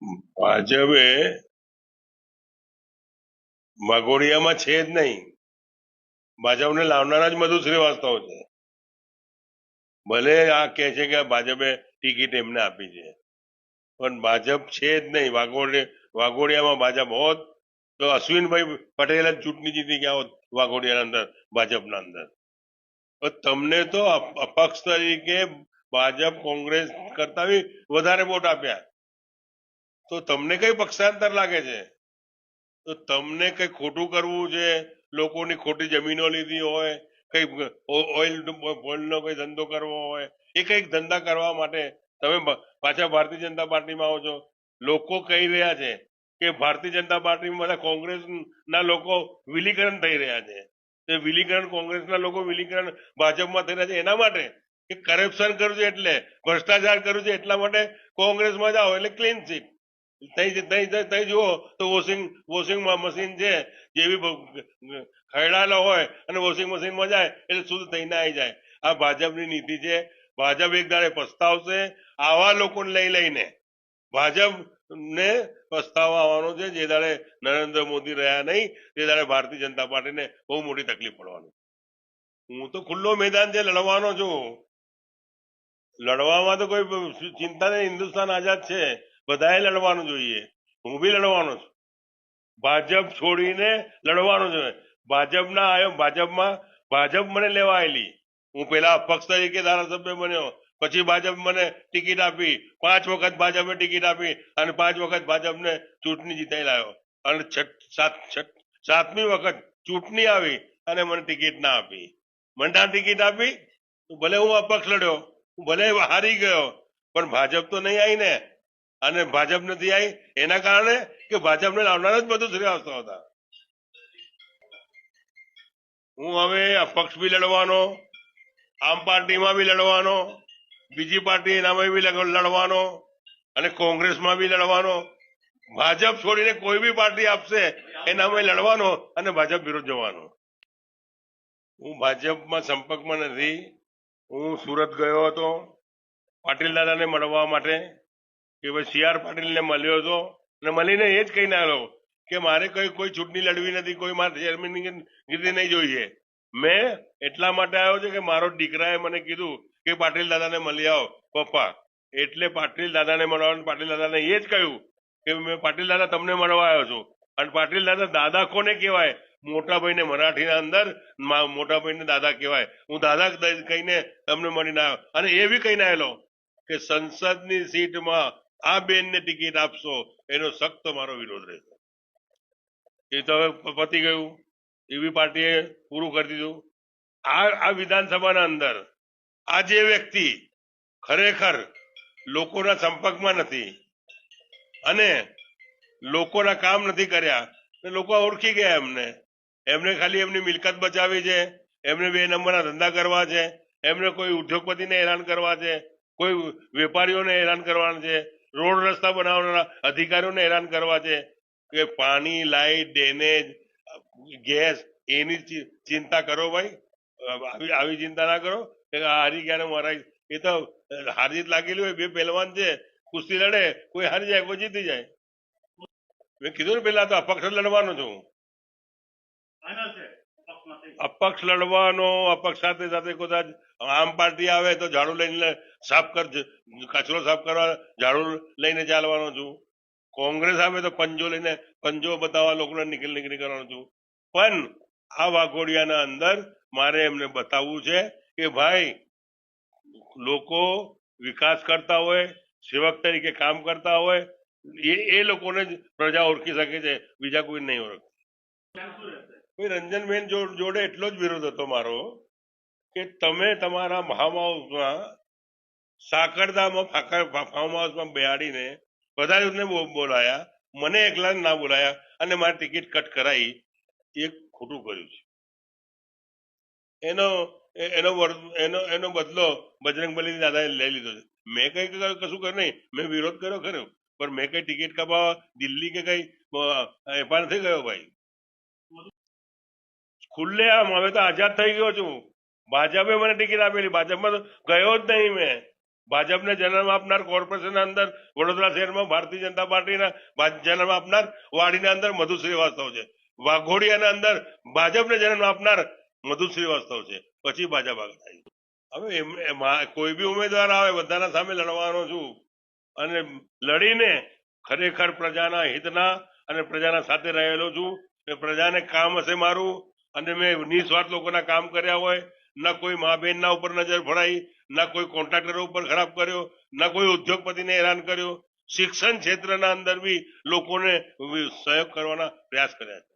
ભાજપે વાઘોડિયામાં છે જ નહીં. ભાજપને લાવનારા જ મધુ શ્રીવાસ્તવ છે. ભલે આ કે છે કે ભાજપે ટિકિટ એમને આપી છે, પણ ભાજપ છે જ નહીં. વાઘોડિયામાં ભાજપ હોત તો અશ્વિનભાઈ પટેલ જ ચૂંટણી જીતી ગયા હોત વાઘોડિયાના અંદર, ભાજપના અંદર. તમને તો અપક્ષ તરીકે ભાજપ કોંગ્રેસ કરતા બી વધારે વોટ આપ્યા, તો તમને કઈ પક્ષાંતર લાગે છે? તો તમને કઈ ખોટું કરવું છે, લોકોની ખોટી જમીનો લીધી હોય, કઈ ઓઇલનો કઈ ધંધો કરવો હોય, એ કઈક ધંધા કરવા માટે તમે પાછા ભારતીય જનતા પાર્ટીમાં આવો છો. લોકો કહી રહ્યા છે કે ભારતીય જનતા પાર્ટીમાં બધા કોંગ્રેસના લોકો વિલીકરણ થઈ રહ્યા છે. તે વિલીકરણ કોંગ્રેસના લોકો વિલીકરણ ભાજપમાં થઈ રહ્યા છે એના માટે કે કરપ્શન કર્યું છે, એટલે ભ્રષ્ટાચાર કર્યું છે, એટલા માટે કોંગ્રેસમાં જાઓ એટલે ક્લીન ચીટ. તઈ જુઓ તો વોશિંગ મશીન છે, જેવી ખરડાયેલો હોય અને વોશિંગ મશીનમાં જાય એટલે શુદ્ધ થઈને આવી જાય. આ ભાજપની નીતિ છે. ભાજપ એક દાડે પસ્તાવશે. આવા લોકોને લઈને ભાજપ ને પસ્તાવો આવવાનો છે. જે દાડે નરેન્દ્ર મોદી રહ્યા નહીં તે દાડે ભારતીય જનતા પાર્ટીને બહુ મોટી તકલીફ પડવાની. હું તો ખુલ્લો મેદાન છે, લડવાનો છું. લડવામાં તો કોઈ ચિંતા નહીં. હિન્દુસ્તાન આઝાદ છે, બધાએ લડવાનું જોઈએ. હું બી લડવાનો છું. ભાજપ છોડીને લડવાનું છે. ભાજપના આવ્યો, ભાજપ મને લેવા આવેલી. હું પેલા અપક્ષ તરીકે ધારાસભ્ય બન્યો, પછી ભાજપ મને ટિકિટ આપી. 5 વખત ભાજપે ટિકિટ આપી અને 5 વખત ભાજપને ચૂંટણી જીતાઈ લાવ્યો. અને 7મી વખત ચૂંટણી આવી અને મને ટિકિટ ના આપી. મને ટિકિટ આપી, ભલે હું અપક્ષ લડ્યો, ભલે હારી ગયો, પણ ભાજપ તો નહીં આવી ને. અને ભાજપ નથી આવી એના કારણે કે ભાજપને લાવનાર જ બધું શ્રીવાસ્તવ હતા. હું હવે અપક્ષ બી લડવાનો, આમ પાર્ટીમાં બી લડવાનો, બીજી પાર્ટી એનામાં બી લડવાનો અને કોંગ્રેસમાં બી લડવાનો. ભાજપ છોડીને કોઈ બી પાર્ટી આપશે એનામાં લડવાનો અને ભાજપ વિરુદ્ધ જવાનો. હું ભાજપમાં સંપર્કમાં નથી. હું સુરત ગયો હતો પાટીલ દાદાને મળવા માટે, કે ભાઈ CR પાટીલને મળ્યો હતો અને મળીને એ જ કહીને આવ્યો કે મારે કોઈ ચૂંટણી લડવી નથી, કોઈ મારે ચેરમેનગીરી નહીં જોઈએ. મેં એટલા માટે આવ્યો છે કે મારો દીકરાએ મને કીધું કે પાટીલ દાદાને મળી આવો પપ્પા, એટલે પાટીલ દાદાને મળવાનું. પાટીલ દાદાને એ જ કહ્યું કે મેં પાટીલ દાદા તમને મળવા આવ્યો છું. અને પાટીલ દાદા કોને કહેવાય? મોટા ભાઈને મરાઠીના અંદર મોટા ભાઈને દાદા કહેવાય. હું દાદા કહીને તમને મળીને આવ્યો અને એ બી કહીને આવેલો કે સંસદની સીટમાં આ બેનને ટિકિટ આપશો એનો સખ્ત મારો વિરોધ રહેશે. એ તો હવે પતી ગયું. એવી પાર્ટીએ પૂરું કરી દીધું. આ વિધાનસભાના અંદર આ જે વ્યક્તિ ખરેખર લોકોના સંપર્કમાં નથી અને લોકોના કામ નથી કર્યા, લોકો ઓળખી ગયા એમને ખાલી એમની મિલકત બચાવી છે, એમને 2 નંબરના ધંધા કરવા છે, એમને કોઈ ઉદ્યોગપતિને હેરાન કરવા છે, કોઈ વેપારીઓને હેરાન કરવાના છે, રોડ રસ્તા બનાવવાના અધિકારીઓને હેરાન કરવા છે, કે પાણી, લાઇટ, ડ્રેનેજ, ગેસ એની ચિંતા કરો ભાઈ. આવી ચિંતા ના કરો કે હારી ગયા મરાય. એ તો હારજીત લાગેલી હોય. 2 પહેલવાન છે, કુસ્તી લડે, કોઈ હારી જાય, કોઈ જીતી જાય. મેં કીધું ને પેલા તો અપક્ષ લડવાનો છું. અપક્ષ લડવાનો, અપક્ષ સાથે સાથે કદાચ આમ પાર્ટી આવે તો ઝાડુ લઈને કચરો સાફ કરવા ઝાડુ લઈને ચાલવાનો છું. કોંગ્રેસ આવે તો પંજો બતાવવા લોકોને નીકળી કરવાનો છું. પણ આ વાઘોડિયાના અંદર મારે એમને બતાવવું છે કે ભાઈ લોકો વિકાસ કરતા હોય, સેવક તરીકે કામ કરતા હોય, એ લોકોને જ પ્રજા ઓળખી શકે છે, બીજા કોઈ નહીં ઓળખે. રંજનબેન જોડે એટલો જ વિરોધ હતો મારો કે તમે તમારા ફાર્મ હાઉસમાં સાકરદામાં ફાર્મ હાઉસમાં બેહાડીને બધાને બોલાયા, મને એકલા ના બોલાયા અને મારી ટિકિટ કટ કરાવી. એ ખોટું કર્યું છે. એનો બદલો બજરંગબલી દાદાએ લઈ લીધો છે. મેં કઈ કશું કર્યું નહીં. મેં વિરોધ કર્યો ખરો, પણ મેં કઈ ટિકિટ કપાવવા દિલ્હી કે કઈ એફઆર નથી ગયો ભાઈ. ખુલ્લે આમ હવે તો આઝાદ થઈ ગયો છું. ભાજપે મને ટિકિટ આપેલી, ભાજપમાં તો ગયો જ નહીં મેં. ભાજપને જન્મ આપનાર કોર્પોરેશનના અંદર વડોદરા શહેરમાં ભારતીય જનતા પાર્ટીના જન્મ આપનાર વાડીના અંદર મધુ શ્રીવાસ્તવ છે, વાઘોડિયાના અંદર ભાજપને જન્મ આપનાર મધુ શ્રીવાસ્તવ છે, પછી ભાજપ આગળ થાય. હવે કોઈ બી ઉમેદવાર આવે બધાના સામે લડવાનો છું અને લડીને ખરેખર પ્રજાના હિતના અને પ્રજાના સાથે રહેલો છું. પ્રજાને કામ હશે મારું અને મેં નિસ્વાર્થ લોકોના કામ કર્યા હોય, ના કોઈ મા બહેનના ઉપર નજર ફરાઈ, ના કોઈ કોન્ટ્રાક્ટરો ઉપર ખરાબ કર્યો, ના કોઈ ઉદ્યોગપતિને હેરાન કર્યો. શિક્ષણ ક્ષેત્રના અંદર બી લોકોને સહયોગ કરવાના પ્રયાસ કર્યા છે.